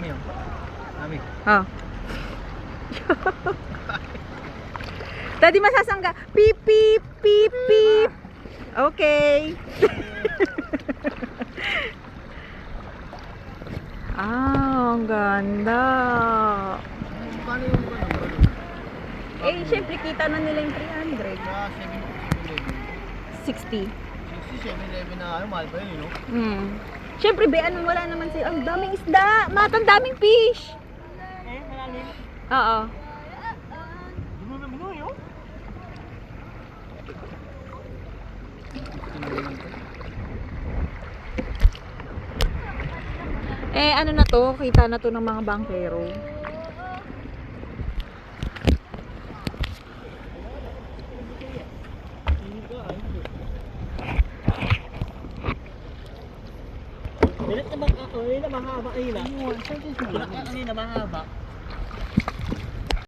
yun? Mami. Oh. Tadi masasangga. Pip, pip, pip, pip. Okay. Ang ganda. Paano yung ano? Eh, syempre kita na nila yung 300. Sa 60. 7-Eleven na ano, mahal pa yun, no? Syempre, bean, wala naman sila. Ang daming isda. Ang daming fish. Malalim. Oo. Dumi-dumi yun. Eh, ano na to? Kita na to ng mga bangkero. Minit na mahaba. Ayun na. Kanina mahaba.